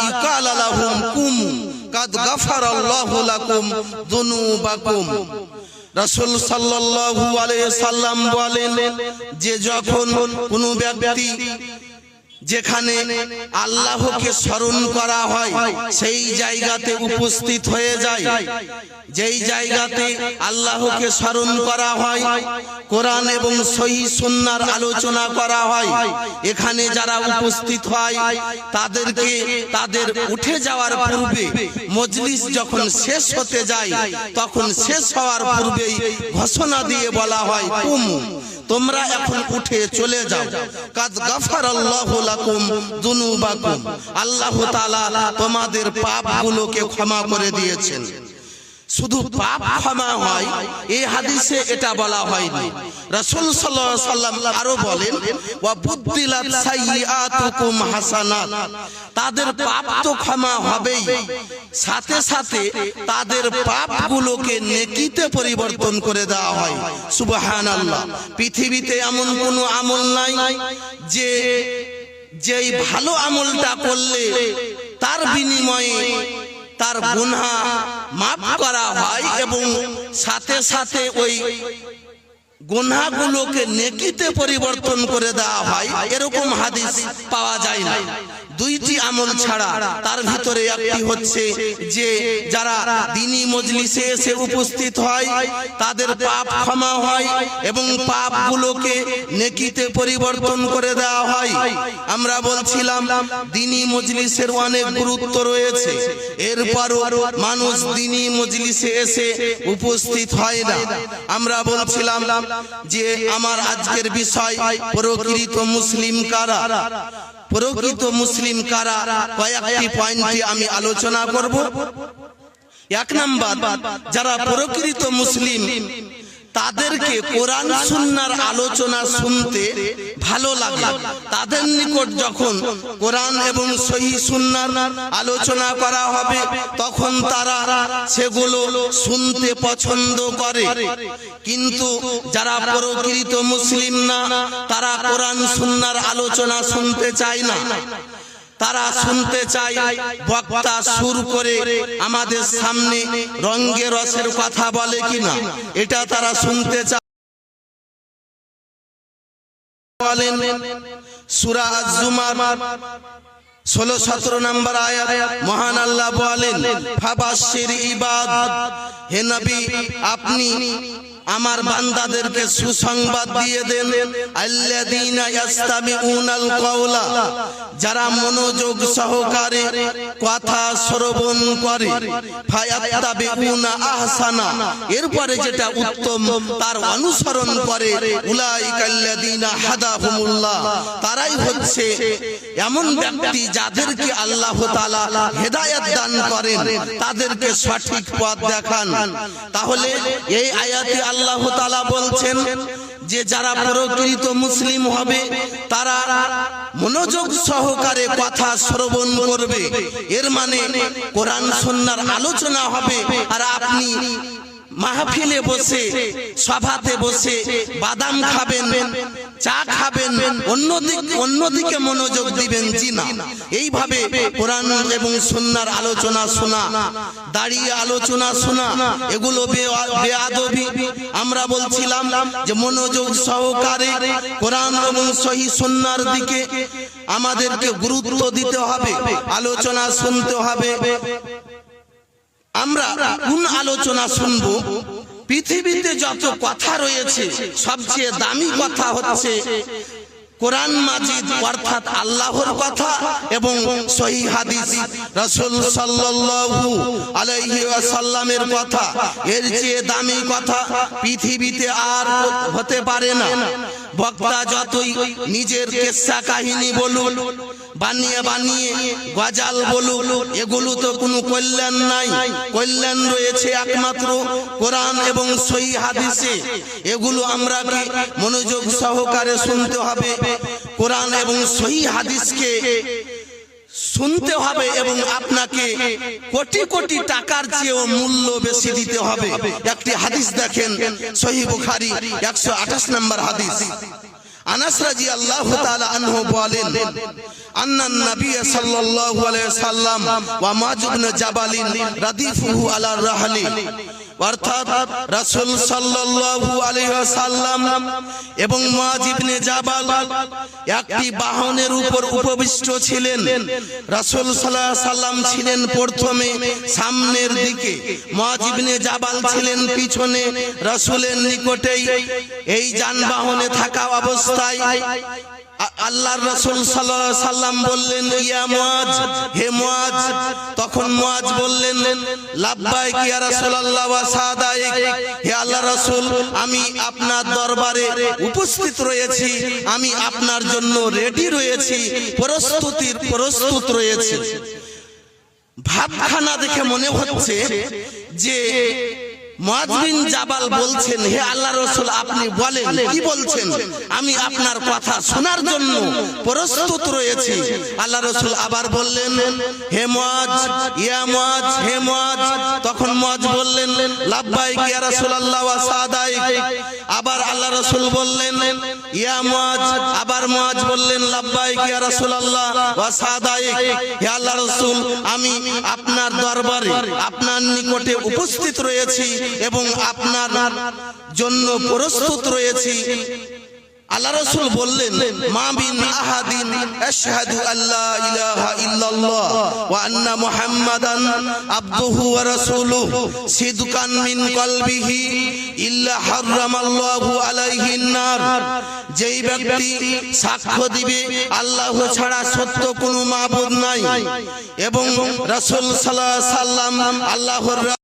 ইকালা লাহুম কুম কাদ গাফারাল্লাহু লাকুম যুনুবাকুম। রাসূল সাল্লাল্লাহু আলাইহি সাল্লাম বলেন যে যখন কোনো ব্যক্তি যেখানে আল্লাহকে স্মরণ করা হয় সেই জায়গাতে উপস্থিত হয়ে যায়, যেই জায়গাতে আল্লাহকে স্মরণ করা হয়, কোরআন এবং সহিহ সুন্নাহর আলোচনা করা হয়, এখানে যারা উপস্থিত হয় তাদেরকে তাদের উঠে যাওয়ার পূর্বে মজলিস যখন শেষ হতে যায় তখন শেষ হওয়ার পূর্বেই ঘোষণা দিয়ে বলা হয় কুম, তোমরা এখন উঠে চলে যাও। কাদ গাফারাল্লাহু লাকুম যুনুবাকুম, আল্লাহ তাআলা তোমাদের পাপগুলোকে ক্ষমা করে দিয়েছেন। শুধু পাপ ক্ষমা হয় এই হাদিসে এটা বলা হয়নি। রাসূল সাল্লাল্লাহু আলাইহি সাল্লাম আরো বলেন ওয়া বুদ্দিলাত সাইয়্যাতুকুম হাসানাত, তাদের পাপ তো ক্ষমা হবেই, সাথে সাথে তাদের পাপগুলোকে নেকিতে পরিবর্তন করে দেওয়া হয়। সুবহানাল্লাহ। পৃথিবীতে এমন কোনো আমল নাই যে যেই ভালো আমলটা করলে তার বিনিময়ে তার গুনাহ মাফ করা হয় এবং সাথে সাথে ওই গুনাহগুলোকে নেকিতে পরিবর্তন করে দেওয়া হয়, এরকম হাদিস পাওয়া যায় না। দুইটি আমল ছাড়া, তার ভিতরে একটি হচ্ছে যে যারা দ্বীনি মজলিসে এসে উপস্থিত হয় তাদের পাপ ক্ষমা হয় এবং পাপগুলোকে নেকিতে পরিবর্তন করে দেওয়া হয়। আমরা বলছিলাম দ্বীনি মজলিসের অনেক গুরুত্ব রয়েছে, এরপরও মানুষ দ্বীনি মজলিসে এসে উপস্থিত হয় না। আমরা বলছিলাম যে আমার আজকের বিষয় প্রকৃত মুসলিম কারা। প্রকৃত মুসলিম কারা কয়েকটি পয়েন্টে আমি আলোচনা করব। এক নাম্বার, যারা প্রকৃত মুসলিম তাদেরকে কোরআন সুন্নাহর আলোচনা শুনতে ভালো লাগে, তাদের নিকট যখন কোরআন এবং সহিহ সুন্নাহর আলোচনা করা হবে তখন তারা সেগুলো শুনতে পছন্দ করে। কিন্তু যারা প্রকৃত মুসলিম না তারা কোরআন সুন্নাহর আলোচনা শুনতে চায় না, তারা শুনতে চায় বক্তা সুর করে আমাদের সামনে রঙে রসের কথা বলে কিনা, এটা তারা শুনতে চায়। বলেন সূরা আজ-জুমার 16-17 নম্বর আয়াত মহান আল্লাহ বলেন ফাবাশশির ইবাদ, হে নবী আপনি আমার বান্দাদেরকে সুসংবাদ দিয়ে দেন, আল্লাযীনা ইয়াস্তামিউনাল কাওলা, যারা মনোযোগ সহকারে কথা শ্রবণ করে, ফায়াত্তাবিউনা আহসানা, এরপরে যেটা উত্তম তার অনুসরণ করে, উলাইকাল্লাযীনা হাদাহুমুল্লাহ, তারাই হচ্ছে এমন ব্যক্তি যাদেরকে আল্লাহ তাআলা হেদায়েত দান করেন, তাদেরকে সঠিক পথ দেখান। তাহলে এই আয়াতে আল্লাহ তাআলা বলছেন যে যারা প্রকৃত মুসলিম হবে তারা মনোযোগ সহকারে কথা শ্রবণ করবে, এর মানে কোরআন সুন্নাহর আলোচনা হবে আর আপনি মাহফিলে বসে সভাতে বসে বাদাম খাবেন, চা খাবেন, অন্যদিকে মনোযোগ দিবেন জি না। এইভাবে কোরআন এবং সুন্নাহর আলোচনা শোনা, দাঁড়িয়ে আলোচনা শোনা, এগুলো বেয়াদবি। আমরা বলছিলাম যে মনোযোগ সহকারে কোরআন এবং সহিহ সুন্নাহর দিকে আমাদেরকে গুরুত্ব দিতে হবে, আলোচনা শুনতে হবে। আমরা কোন আলোচনা শুনবো? পৃথিবীতে যত কথা রয়েছে সবচেয়ে দামি কথা হচ্ছে কোরআন মাজিদ অর্থাৎ আল্লাহর কথা এবং সহিহ হাদিস রাসূল সাল্লাল্লাহু আলাইহি ওয়াসাল্লামের কথা। এর চেয়ে দামি কথা পৃথিবীতে আর হতে পারে না। বক্তা যতই নিজের কিসসা কাহিনী বলুন, বানিয়ে বানিয়ে গজাল বলুন, এগুলো তো কোনো কল্যাণ নাই। কল্যাণ রয়েছে একমাত্র কোরআন এবং সহিহ হাদিসে। এগুলো আমরা কি মনোযোগ সহকারে শুনতে হবে, কোরআন এবং সহিহ হাদিসকে শুনতে হবে এবং আপনাকে কোটি কোটি টাকার চেয়েও মূল্য বেশি দিতে হবে। একটি হাদিস দেখেন সহিহ বুখারী 128 নম্বর হাদিস। আনাস রাদিয়াল্লাহু তাআলা আনহু বলেন, আন্নান নবী সাল্লাল্লাহু আলাইহি সাল্লাম ওয়া মুআয ইবনে জাবাল রাদিফুহু আলা রাহলি, অর্থাৎ রাসূল সাল্লাল্লাহু আলাইহি ওয়াসাল্লাম এবং মুআয ইবনে জাবাল একটি বাহনের উপর উপবিষ্ট ছিলেন। রাসূল সাল্লাল্লাহু আলাইহি সাল্লাম ছিলেন প্রথমে সামনের দিকে, মুআয ইবনে জাবাল ছিলেন পিছনে রাসূলের নিকটেই। এই যানবাহনে থাকা অবস্থায় আল্লাহর রাসূল সাল্লাল্লাহু আলাইহি সাল্লাম বললেন, ইয়া মুআয, হে মুআয। তখন মুআয বললেন, লাব্বাইক ইয়া রাসূলুল্লাহ ওয়া সাদাইক, হে আল্লাহর রাসূল, আমি আপনার দরবারে উপস্থিত রয়েছি, আমি আপনার জন্য রেডি রয়েছি, প্রস্তুত রয়েছি। ভাবখানা দেখে মনে হচ্ছে যে মুআয বিন জাবাল বলছেন, হে আল্লাহর রাসূল, আপনি বলেন, কি বলছেন? আমি আপনার কথা শোনার জন্য প্রস্তুত রয়েছি। আল্লাহর রাসূল আবার বললেন, হে মুআয, ইয়া মুআয, হে মুআয। তখন মুআয বললেন, লাব্বাইক ইয়া রাসূলুল্লাহ ওয়া সাদাইক। আবার আল্লাহর রাসূল বললেন, ইয়া মুআয। আবার মুআয বললেন, লাব্বাইক ইয়া রাসূলুল্লাহ ওয়া সাদাইক, হে আল্লাহর রাসূল, আমি আপনার দরবারে আপনার নিকটে উপস্থিত রয়েছি এবং আপনার জন্য প্রস্তুত রয়েছি। আল্লাহ রাসূল বললেন, মা বিন আহাদিন আশহাদু আল্লা ইলাহা ইল্লাল্লাহ ওয়া আন্না মুহাম্মাদান আবদুহু ওয়া রাসূলুহু সিদকান মিন কলবিহি ইল্লা হারামাল্লাহু আলাইহিন নার। যেই ব্যক্তি সাক্ষ্য দিবে আল্লাহ ছাড়া সত্য কোনো মাবুদ নাই এবং রাসূল সাল্লাল্লাহু আলাইহি সাল্লাম আল্লাহর